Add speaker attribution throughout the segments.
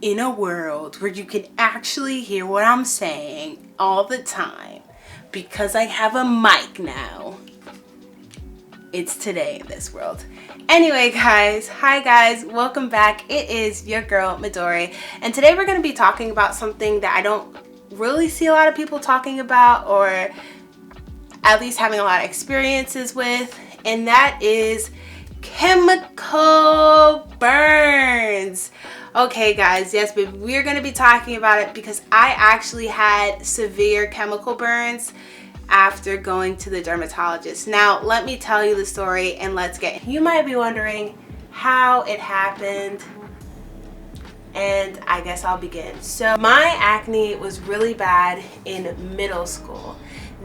Speaker 1: in a world where you can actually hear what I'm saying all the time because I have a mic now. It's today in this world. Anyway, guys, hi guys, welcome back. It is your girl Midori, and today we're going to be talking about something that I don't really see a lot of people talking about, or at least having a lot of experiences with, and that is chemical burns. Okay guys, yes, but we're going to be talking about it because I actually had severe chemical burns after going to the dermatologist. Now let me tell you the story and let's get, you might be wondering how it happened, and I guess I'll begin. So my acne was really bad in middle school.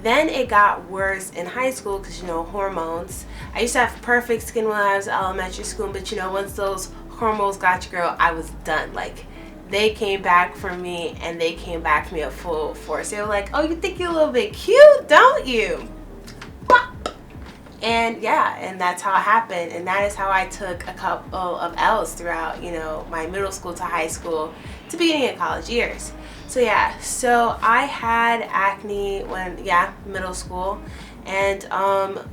Speaker 1: Then it got worse in high school because, you know, hormones. I used to have perfect skin when I was in elementary school, but you know, once those hormones got you, girl, I was done. Like, they came back for me, and they came back for me at full force. They were like, oh, you think you're a little bit cute, don't you? And yeah, and that's how it happened. And that is how I took a couple of L's throughout, you know, my middle school to high school to beginning of college years. So yeah, so I had acne when, middle school. And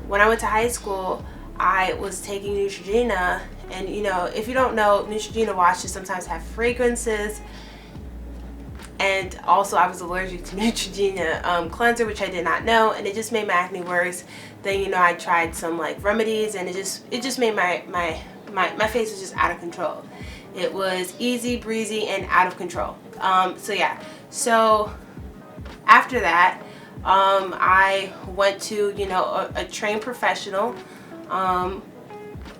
Speaker 1: when I went to high school, I was taking Neutrogena. And you know, if you don't know, Neutrogena washes sometimes have fragrances. And also I was allergic to Neutrogena cleanser, which I did not know, and it just made my acne worse. Then, you know, I tried some like remedies, and it just made my face was just out of control. It was easy breezy and out of control. So yeah, so after that I went to, you know, a trained professional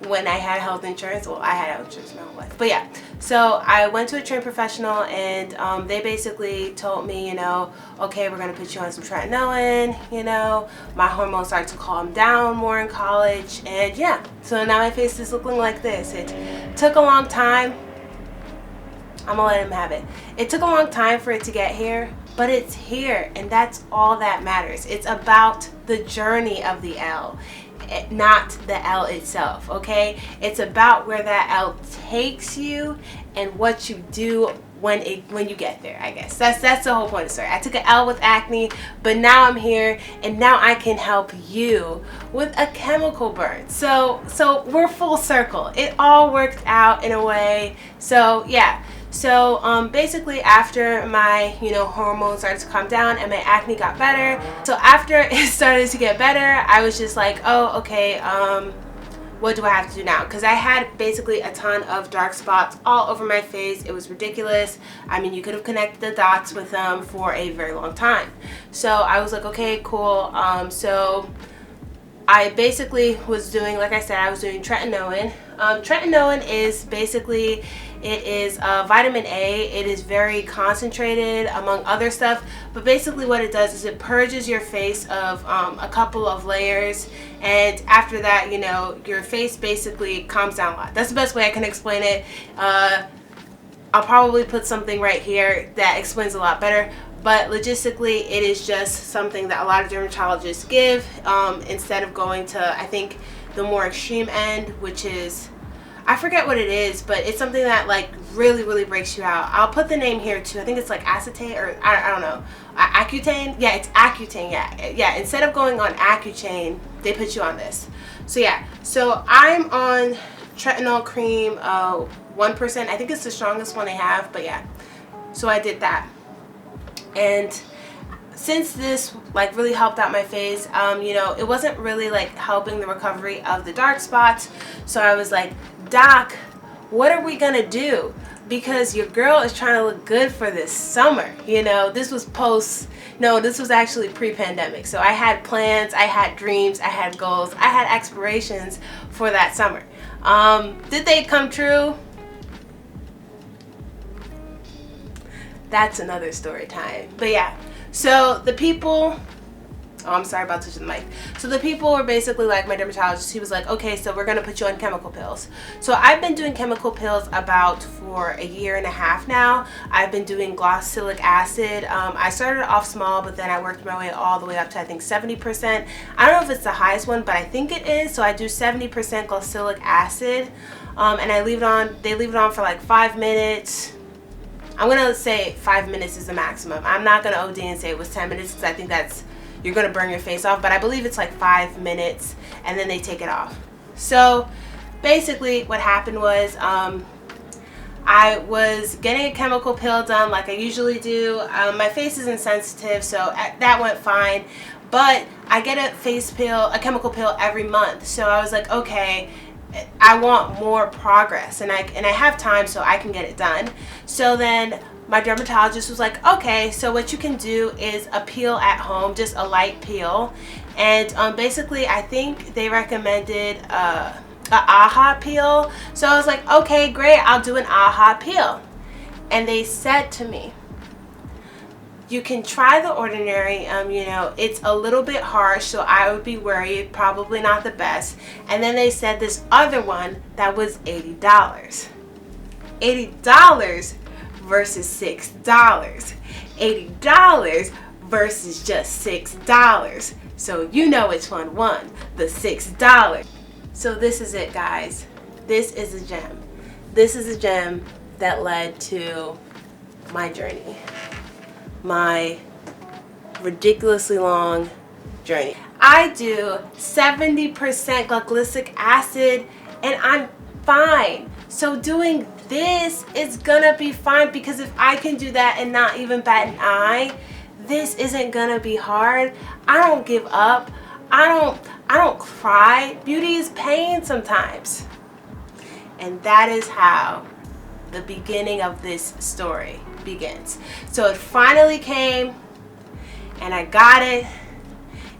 Speaker 1: when I had health insurance. Well, I had health insurance my whole life, but yeah, so I went to a trained professional, and they basically told me, you know, okay, we're gonna put you on some tretinoin. You know, my hormones started to calm down more in college, and yeah, so now my face is looking like this. It took a long time. I'm gonna let him have it. It took a long time for it to get here, but it's here, and that's all that matters. It's about the journey of the L, not the L itself, okay? It's about where that L takes you and what you do when you get there. I guess that's the whole point of the story. I took an L with acne, but now I'm here, and now I can help you with a chemical burn. So we're full circle. It all worked out in a way. So yeah. So basically, after my, you know, hormones started to calm down and my acne got better, so after it started to get better, I was just like, oh, okay, what do I have to do now? Because I had basically a ton of dark spots all over my face. It was ridiculous. I mean, you could have connected the dots with them for a very long time. So I was like, okay, cool. So I basically was doing, like I said, I was doing tretinoin. Tretinoin is basically, it is vitamin A. It is very concentrated among other stuff, but basically what it does is it purges your face of a couple of layers, and after that, you know, your face basically calms down a lot. That's the best way I can explain it. I'll probably put something right here that explains a lot better, but logistically it is just something that a lot of dermatologists give instead of going to, I think, the more extreme end, which is, I forget what it is, but it's something that like really breaks you out. I'll put the name here too. I think it's like acetate, or I don't know, Accutane. Yeah, it's Accutane. Yeah. Instead of going on Accutane, they put you on this. So yeah, so I'm on tretinoin cream 1%. I think it's the strongest one they have, but yeah, so I did that. And since this like really helped out my face, you know, it wasn't really like helping the recovery of the dark spots. So I was like, doc, what are we gonna do? Because your girl is trying to look good for this summer. You know, this was this was actually pre-pandemic. So I had plans, I had dreams, I had goals, I had aspirations for that summer. Did they come true? That's another story time. But yeah, so the people, oh, I'm sorry about touching the mic. So the people were basically like, my dermatologist, he was like, okay, so we're gonna put you on chemical pills. So I've been doing chemical pills about for a year and a half now. I've been doing glycolic acid. I started off small, but then I worked my way all the way up to, I think, 70%. I don't know if it's the highest one, but I think it is. So I do 70% glycolic acid, and I leave it on, they leave it on for like 5 minutes. I'm going to say 5 minutes is the maximum. I'm not going to OD and say it was 10 minutes because I think you're going to burn your face off. But I believe it's like 5 minutes and then they take it off. So basically what happened was I was getting a chemical peel done like I usually do. My face isn't sensitive, so that went fine. But I get a chemical peel every month. So I was like, okay, I want more progress, and I have time, so I can get it done. So then my dermatologist was like, okay, so what you can do is a peel at home, just a light peel. And basically I think they recommended a AHA peel. So I was like, okay, great, I'll do an AHA peel. And they said to me, you can try the ordinary, you know, it's a little bit harsh, so I would be worried, probably not the best. And then they said this other one that was $80. $80 versus $6. $80 versus just $6. So you know which one won, the $6. So this is it, guys. This is a gem. This is a gem that led to my journey. My ridiculously long journey. I do 70% glycolic acid and I'm fine. So doing this is gonna be fine, because if I can do that and not even bat an eye, this isn't gonna be hard. I don't give up. I don't cry. Beauty is pain sometimes. And that is how the beginning of this story begins. So it finally came and I got it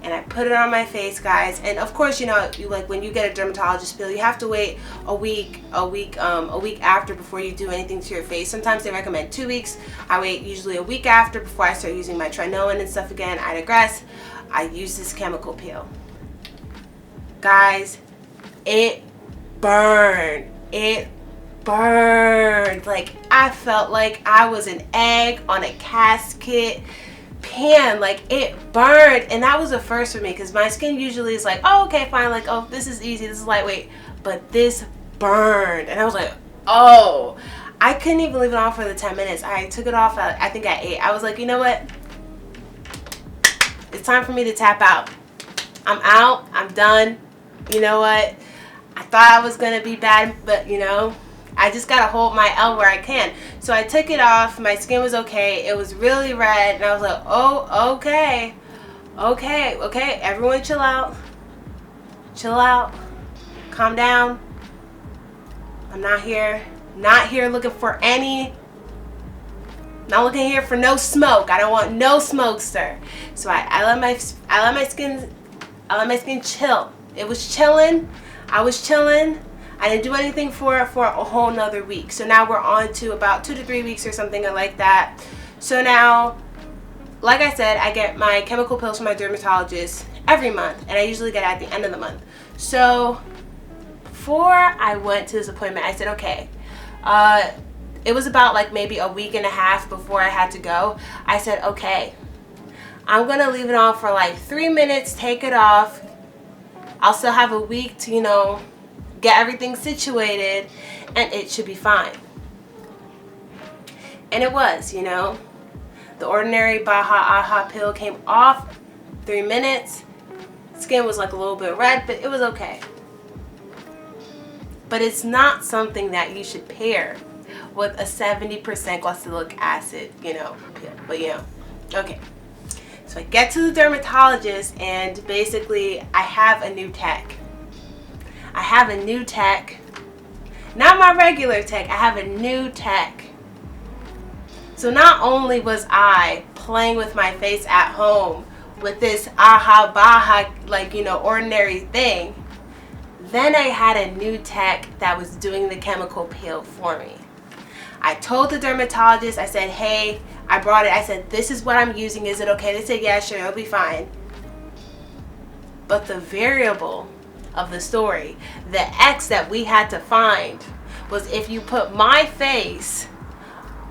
Speaker 1: and I put it on my face, guys. And of course, you know, like when you get a dermatologist peel, you have to wait a week after before you do anything to your face. Sometimes they recommend 2 weeks. I wait usually a week after before I start using my tretinoin and stuff again. I digress. I use this chemical peel. Guys, it burned. It burned. Like, I felt like I was an egg on a casket pan. Like, it burned. And that was a first for me, because my skin usually is like, oh, okay, fine, like, oh, this is easy, this is lightweight. But this burned, and I was like, oh. I couldn't even leave it on for the 10 minutes. I took it off at, I think at 8. I was like, you know what, it's time for me to tap out. I'm out, I'm done. You know what, I thought I was gonna be bad, but you know, I just gotta hold my L where I can. So I took it off. My skin was okay. It was really red, and I was like, oh, okay, everyone chill out, calm down. I'm not here looking for not looking here for no smoke. I don't want no smoke, sir. So I let my skin chill. It was chilling. I was chilling. I didn't do anything for a whole nother week. So now we're on to about 2 to 3 weeks or something like that. So now, like I said, I get my chemical pills from my dermatologist every month, and I usually get it at the end of the month. So before I went to this appointment, I said, okay, it was about like maybe a week and a half before I had to go. I said, okay, I'm gonna leave it on for like 3 minutes, take it off. I'll still have a week to, you know, get everything situated, and it should be fine. And it was, you know. The ordinary Baha Aha pill came off 3 minutes. Skin was like a little bit red, but it was okay. But it's not something that you should pair with a 70% glycolic acid, you know, pill. But you know, okay. So I get to the dermatologist, and basically I have a new tech. I have a new tech. Not my regular tech, I have a new tech. So not only was I playing with my face at home with this aha baha, like, you know, ordinary thing, then I had a new tech that was doing the chemical peel for me. I told the dermatologist, I said, hey, I brought it. I said, this is what I'm using. Is it okay? They said, yeah, sure, it'll be fine. But the variable of the story, the X that we had to find, was if you put my face,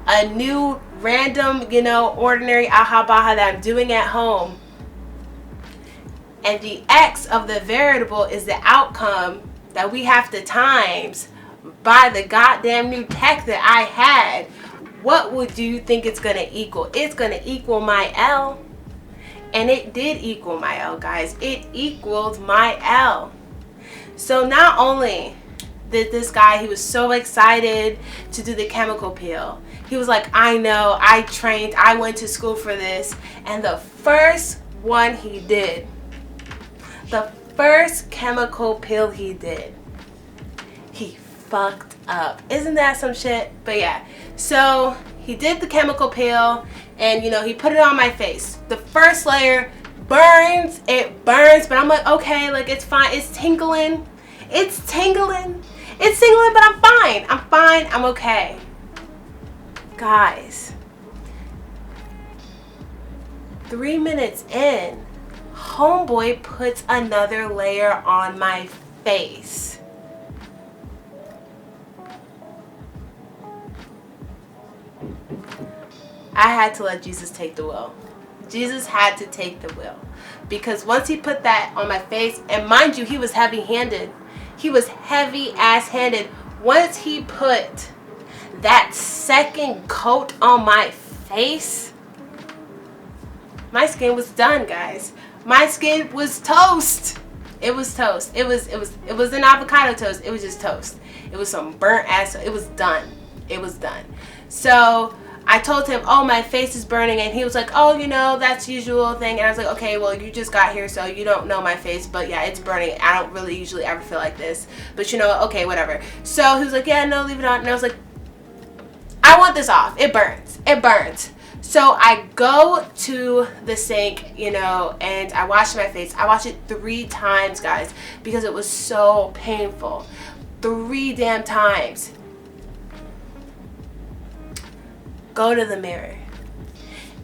Speaker 1: a new random, you know, ordinary aha baha that I'm doing at home, and the X of the variable is the outcome that we have to times by the goddamn new tech that I had, what would you think it's gonna equal? It's gonna equal my L. And it did equal my L, guys. It equaled my L. So not only did this guy, he was so excited to do the chemical peel. He was like, I know, I trained, I went to school for this. And the first one he did, the first chemical peel he did, he fucked up. Isn't that some shit? But yeah, so he did the chemical peel and, you know, he put it on my face. The first layer burns, it burns, but I'm like, okay, like it's fine, it's tingling, it's tingling, it's tingling, but I'm fine, I'm okay. Guys, 3 minutes in, homeboy puts another layer on my face. I had to let Jesus take the wheel. Jesus had to take the wheel. Because once he put that on my face, and mind you, he was heavy-handed. He was heavy-ass-handed. Once he put that second coat on my face, my skin was done, guys. My skin was toast. It was toast. It was an avocado toast. It was just toast. It was some burnt ass. It was done. It was done. So I told him, oh, my face is burning, and he was like, oh, you know, that's usual thing. And I was like, okay, well, you just got here, so you don't know my face, but yeah, it's burning. I don't really usually ever feel like this, but you know, okay, whatever. So he was like, yeah, no, leave it on. And I was like, I want this off. It burns. It burns. So I go to the sink, you know, and I wash my face. I washed it 3 times, guys, because it was so painful. 3 damn times. Go to the mirror,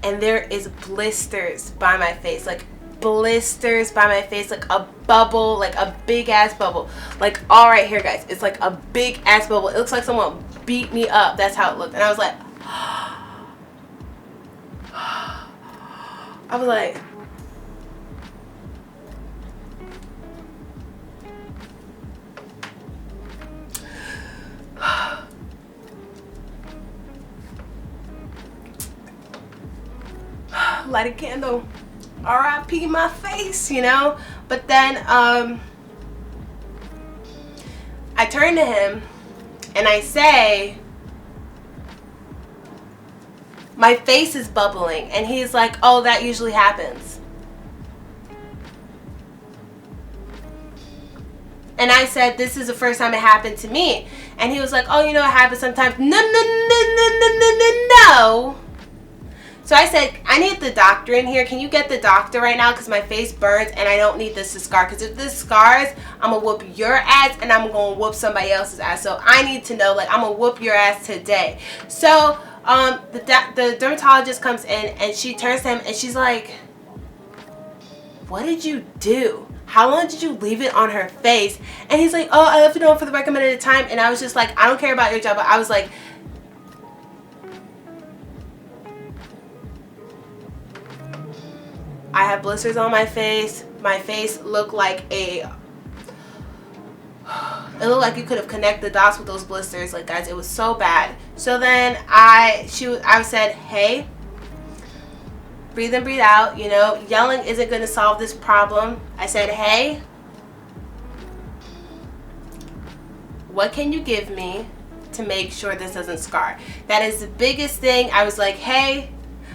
Speaker 1: and there is blisters by my face, like blisters by my face, like a bubble, like a big ass bubble, like all right here, guys. It's like a big ass bubble. It looks like someone beat me up. That's how it looked. And I was like, light a candle, R.I.P. my face, you know. But then I turn to him and I say, my face is bubbling, and he's like, oh, that usually happens. And I said, this is the first time it happened to me. And he was like, oh, you know, it happens sometimes. No. So I said, I need the doctor in here. Can you get the doctor right now? Because my face burns and I don't need this to scar. Because if this scars, I'm going to whoop your ass and I'm going to whoop somebody else's ass. So I need to know, like, I'm going to whoop your ass today. So the dermatologist comes in and she turns to him and she's like, what did you do? How long did you leave it on her face? And he's like, oh, I left it on for the recommended time. And I was just like, I don't care about your job. But I was like, I have blisters on my face. My face looked like it looked like you could have connected the dots with those blisters. Like, guys, it was so bad. So then I said, hey, breathe in, breathe out. You know, yelling isn't going to solve this problem. I said, hey, what can you give me to make sure this doesn't scar? That is the biggest thing. I was like, hey,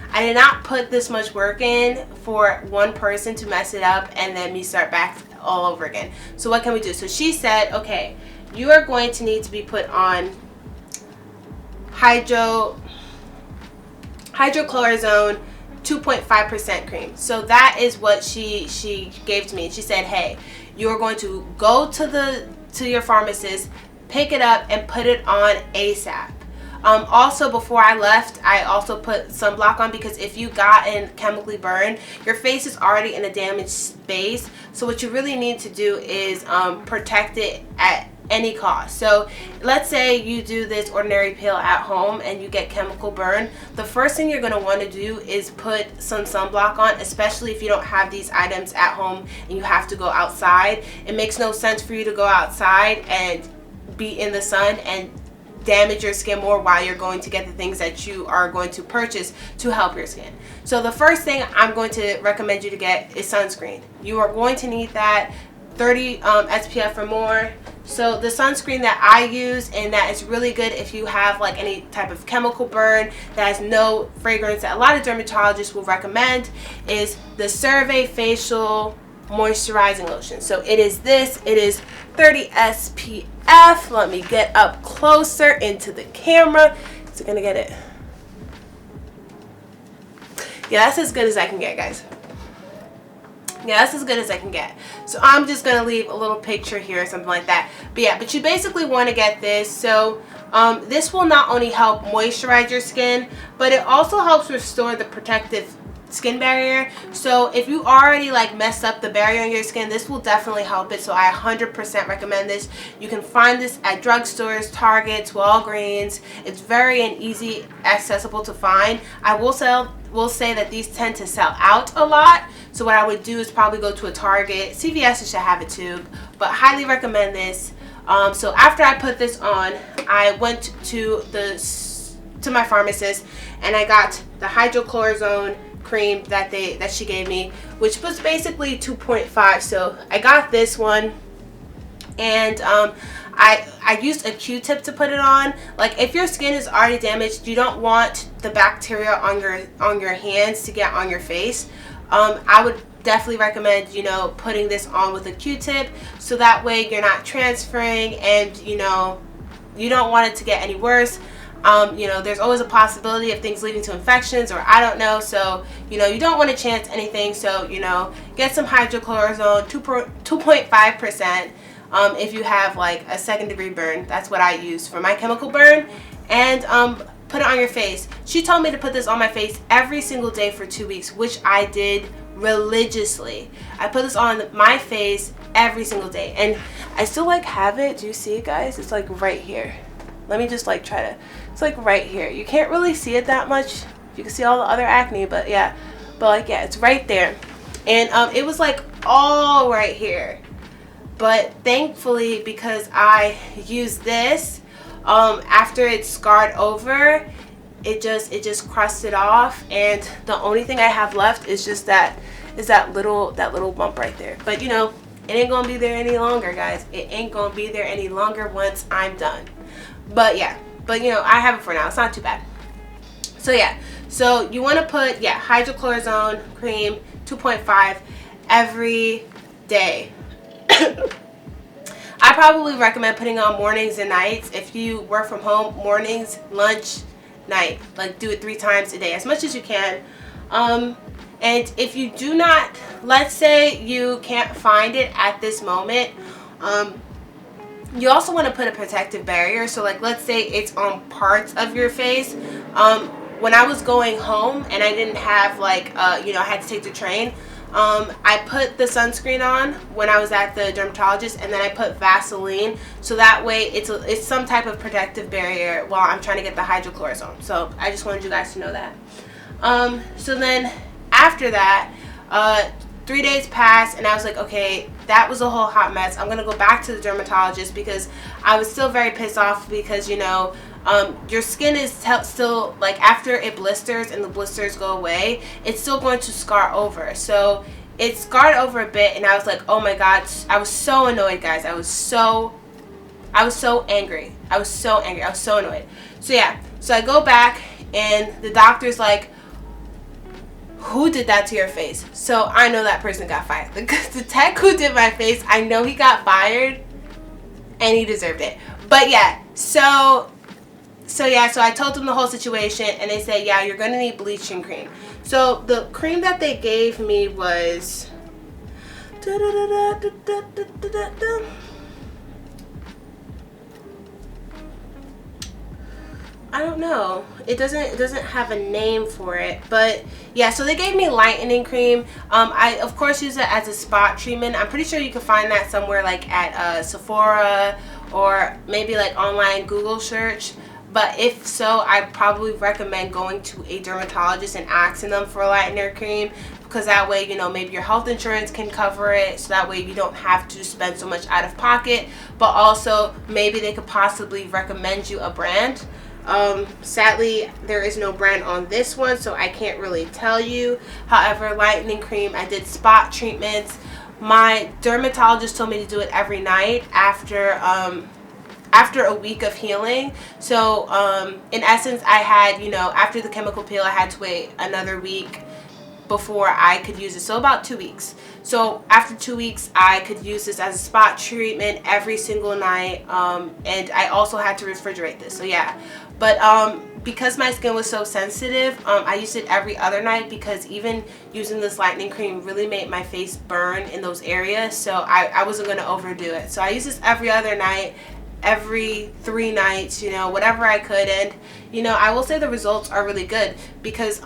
Speaker 1: I did not put this much work in for one person to mess it up and then me start back all over again. So what can we do? So she said, okay, you are going to need to be put on hydrocortisone 2.5% cream. So that is what she gave to me. She said, hey, you are going to go to your pharmacist, pick it up and put it on ASAP. Also, before I left, I also put sunblock on, because if you gotten chemically burned, your face is already in a damaged space. So what you really need to do is protect it at any cost. So let's say you do this ordinary peel at home and you get chemical burn. The first thing you're going to want to do is put some sunblock on, especially if you don't have these items at home and you have to go outside. It makes no sense for you to go outside and be in the sun and damage your skin more while you're going to get the things that you are going to purchase to help your skin. So the first thing I'm going to recommend you to get is sunscreen. You are going to need that 30 SPF or more. So the sunscreen that I use, and that is really good if you have like any type of chemical burn that has no fragrance, that a lot of dermatologists will recommend, is the CeraVe Facial Moisturizing Lotion. So it is 30 SPF. Let me get up closer into the camera. So gonna get it. Yeah, that's as good as I can get, guys. Yeah, that's as good as I can get. So I'm just going to leave a little picture here or something like that. But yeah, but you basically want to get this. So this will not only help moisturize your skin, but it also helps restore the protective skin barrier. So if you already like messed up the barrier on your skin, this will definitely help it. So I 100% recommend this. You can find this at drugstores, Targets, Walgreens. It's very and easy accessible to find. I will say that these tend to sell out a lot. So what I would do is probably go to a Target. CVS should have a tube, but highly recommend this. So after I put this on, I went to my pharmacist and I got the hydrocortisone cream that she gave me, which was basically 2.5. So I got this one, and I used a Q-tip to put it on. Like if your skin is already damaged, you don't want the bacteria on your hands to get on your face. I would definitely recommend, you know, putting this on with a Q-tip, so that way you're not transferring, and you know, you don't want it to get any worse. You know, there's always a possibility of things leading to infections, or I don't know. So, you know, you don't want to chance anything. So, you know, get some hydrocortisone, 2.5%. If you have like a 2nd-degree burn. That's what I use for my chemical burn. And put it on your face. She told me to put this on my face every single day for 2 weeks, which I did religiously. I put this on my face every single day, and I still like have it. Do you see it, guys? It's like right here. Let me just like try to, it's like right here. You can't really see it that much. You can see all the other acne, but yeah, it's right there. And it was like all right here, but thankfully, because I used this, after it scarred over, it just crusted off, and the only thing I have left is just that little bump right there. But you know, it ain't gonna be there any longer, guys. It ain't gonna be there any longer once I'm done. But yeah, you know, I have it for now. It's not too bad. So yeah, so you want to put hydrocortisone cream 2.5 every day. I probably recommend putting on mornings and nights. If you work from home, mornings, lunch, night. Like do it 3 times a day, as much as you can. And if you do not, let's say you can't find it at this moment, you also want to put a protective barrier. So like, let's say it's on parts of your face. When I was going home and I didn't have like, you know, I had to take the train, I put the sunscreen on when I was at the dermatologist, and then I put Vaseline, so that way it's some type of protective barrier while I'm trying to get the hydrocortisone. So I just wanted you guys to know that. So then after that, 3 days passed, and I was like, okay, that was a whole hot mess. I'm gonna go back to the dermatologist, because I was still very pissed off, because you know, your skin is still, like, after it blisters and the blisters go away, it's still going to scar over. So it scarred over a bit, and I was like, oh my god, I was so annoyed, guys. I was so angry. I was so annoyed. So yeah, so I go back, and the doctor's like, who did that to your face? So I know that person got fired. The tech who did my face, I know he got fired, and he deserved it. But yeah, so I told them the whole situation, and they said, yeah, you're gonna need bleaching cream. So the cream that they gave me was I don't know. It doesn't have a name for it, but yeah. So they gave me lightening cream. I of course use it as a spot treatment. I'm pretty sure you can find that somewhere like at Sephora, or maybe like online Google search. But if so, I probably recommend going to a dermatologist and asking them for a lightener cream, because that way, you know, maybe your health insurance can cover it, so that way you don't have to spend so much out of pocket. But also maybe they could possibly recommend you a brand. Sadly, there is no brand on this one, so I can't really tell you. However, lightening cream, I did spot treatments. My dermatologist told me to do it every night after a week of healing. So in essence, I had, you know, after the chemical peel, I had to wait another week before I could use it. So about 2 weeks. So after 2 weeks, I could use this as a spot treatment every single night. And I also had to refrigerate this. So yeah. But because my skin was so sensitive, I used it every other night, because even using this lightening cream really made my face burn in those areas. So I wasn't going to overdo it. So I used this every other night, every 3 nights, you know, whatever I could. And, you know, I will say the results are really good, because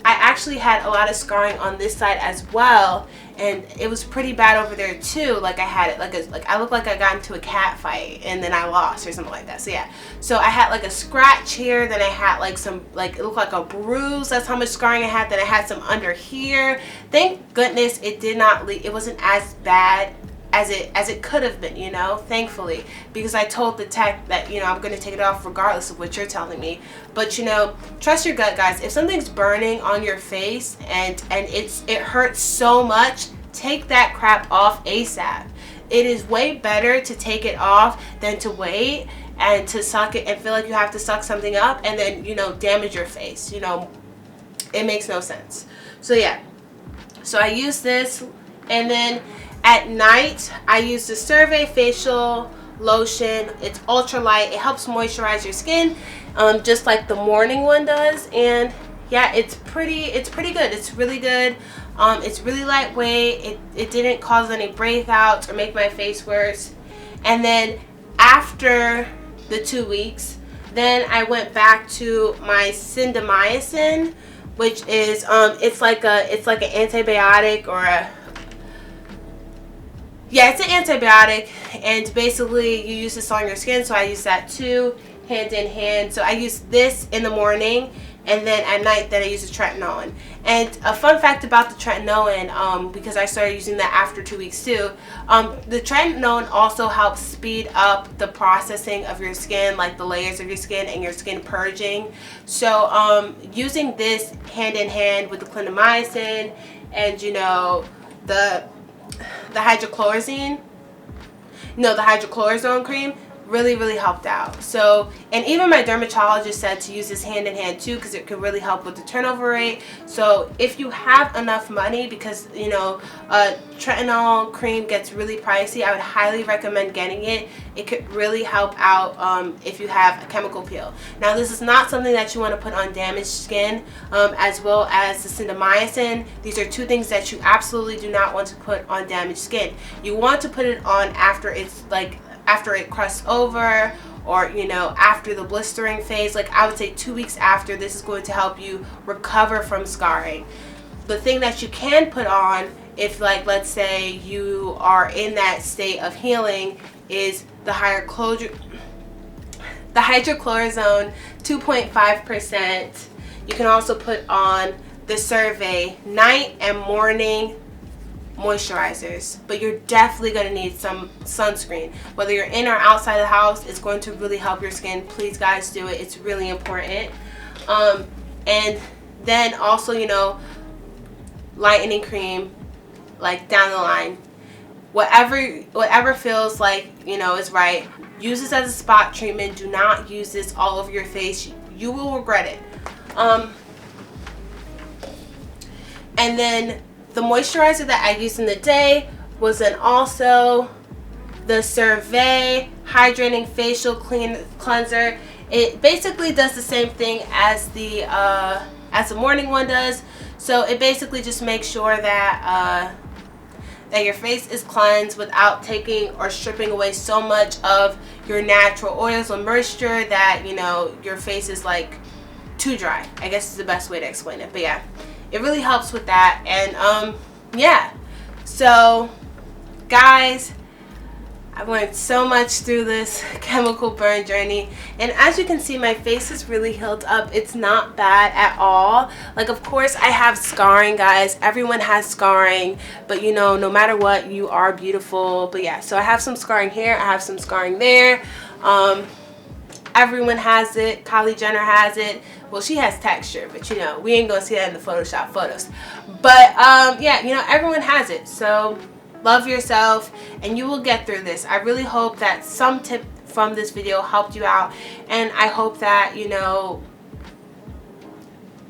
Speaker 1: I actually had a lot of scarring on this side as well, and it was pretty bad over there too. Like I had it like I looked like I got into a cat fight and then I lost or something like that. So yeah, so I had like a scratch here, then I had like some, like it looked like a bruise. That's how much scarring I had. Then I had some under here. Thank goodness it did not leak. It wasn't as bad as it could have been, you know, thankfully, because I told the tech that, you know, I'm going to take it off regardless of what you're telling me. But, you know, trust your gut, guys. If something's burning on your face and it hurts so much, take that crap off ASAP. It is way better to take it off than to wait and to suck it and feel like you have to suck something up and then, you know, damage your face. You know, it makes no sense. So yeah, so I use this, and then at night, I use the Survey Facial Lotion. It's ultra light. It helps moisturize your skin, just like the morning one does. And yeah, it's pretty good. It's really good. It's really lightweight. It didn't cause any breakouts or make my face worse. And then after the 2 weeks, then I went back to my clindamycin, which is it's like an antibiotic, or a, yeah, it's an antibiotic, and basically you use this on your skin. So I use that too, hand in hand. So I use this in the morning, and then at night then I use the tretinoin. And a fun fact about the tretinoin, because I started using that after 2 weeks too, the tretinoin also helps speed up the processing of your skin, like the layers of your skin and your skin purging. So using this hand in hand with the clindamycin and, you know, the hydrocortisone cream really helped out. So, and even my dermatologist said to use this hand in hand too, because it could really help with the turnover rate. So if you have enough money, because, you know, tretinoin cream gets really pricey, I would highly recommend getting it. It could really help out if you have a chemical peel. Now, this is not something that you want to put on damaged skin, as well as the clindamycin. These are two things that you absolutely do not want to put on damaged skin. You want to put it on after it's like, after it crusts over, or, you know, after the blistering phase. Like I would say 2 weeks after. This is going to help you recover from scarring. The thing that you can put on, if, like, let's say you are in that state of healing, is the hydrochlorozone 2.5%. You can also put on the Survey night and morning moisturizers, but you're definitely going to need some sunscreen. Whether you're in or outside the house, it's going to really help your skin. Please, guys, do it. It's really important. And then also, you know, lightening cream, like down the line, whatever feels like, you know, is right. Use this as a spot treatment. Do not use this all over your face. You will regret it. And then the moisturizer that I used in the day was then also the Survey Hydrating Facial Cleanser. It basically does the same thing as the morning one does. So it basically just makes sure that that your face is cleansed without taking or stripping away so much of your natural oils or moisture that, you know, your face is like too dry, I guess is the best way to explain it. But yeah, it really helps with that. And yeah, so guys, I've learned so much through this chemical burn journey, and as you can see, my face is really healed up. It's not bad at all. Like, of course I have scarring, guys. Everyone has scarring, but you know, no matter what, you are beautiful. But yeah, so I have some scarring here, I have some scarring there. Everyone has it. Kylie Jenner has it. Well, she has texture, but you know, we ain't gonna see that in the Photoshop photos. But yeah, you know, everyone has it. So love yourself and you will get through this. I really hope that some tip from this video helped you out, and I hope that, you know,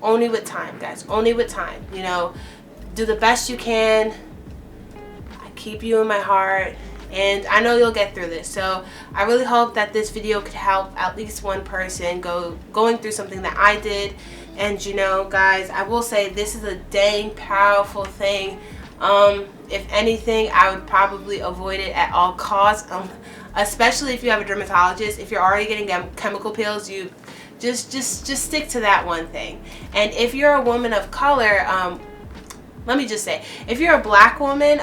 Speaker 1: only with time, guys, only with time, you know, do the best you can. I keep you in my heart, and I know you'll get through this. So I really hope that this video could help at least one person going through something that I did. And you know, guys, I will say this is a dang powerful thing. If anything, I would probably avoid it at all costs, especially if you have a dermatologist. If you're already getting chemical peels, you just stick to that one thing. And if you're a woman of color, let me just say, if you're a black woman,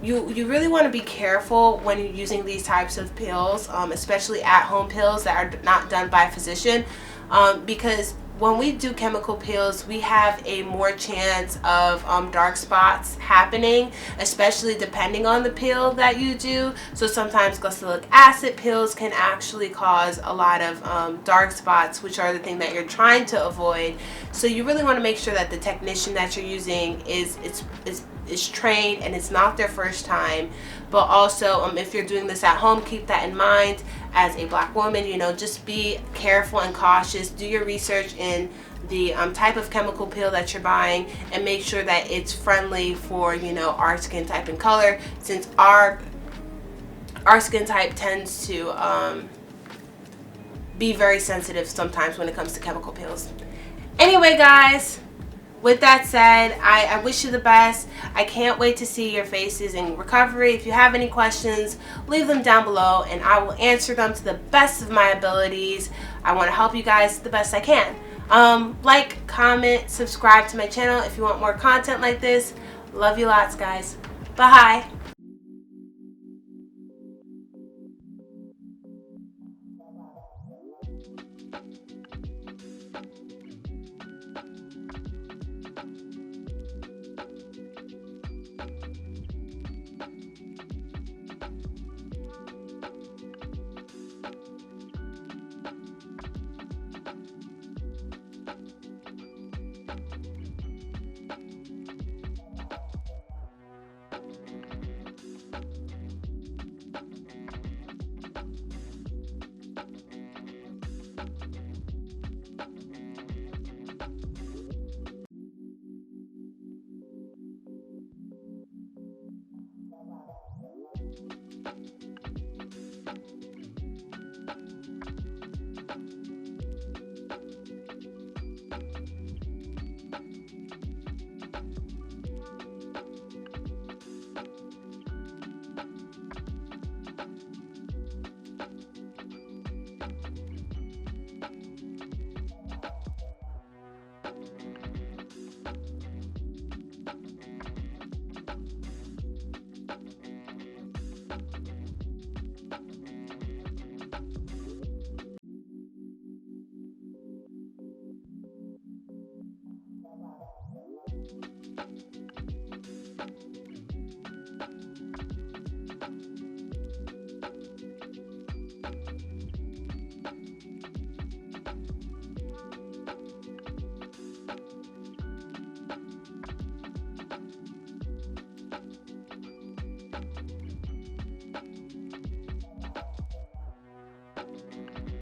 Speaker 1: you really want to be careful when you're using these types of pills, especially at-home pills that are not done by a physician, because when we do chemical peels, we have a more chance of dark spots happening, especially depending on the peel that you do. So sometimes glycolic acid pills can actually cause a lot of dark spots, which are the thing that you're trying to avoid. So you really want to make sure that the technician that you're using is trained and it's not their first time. But also, if you're doing this at home, keep that in mind. As a black woman, you know, just be careful and cautious. Do your research in the type of chemical peel that you're buying, and make sure that it's friendly for, you know, our skin type and color, since our skin type tends to be very sensitive sometimes when it comes to chemical peels. Anyway, guys, with that said, I wish you the best. I can't wait to see your faces in recovery. If you have any questions, leave them down below and I will answer them to the best of my abilities. I want to help you guys the best I can. Like, comment, subscribe to my channel if you want more content like this. Love you lots, guys. Bye.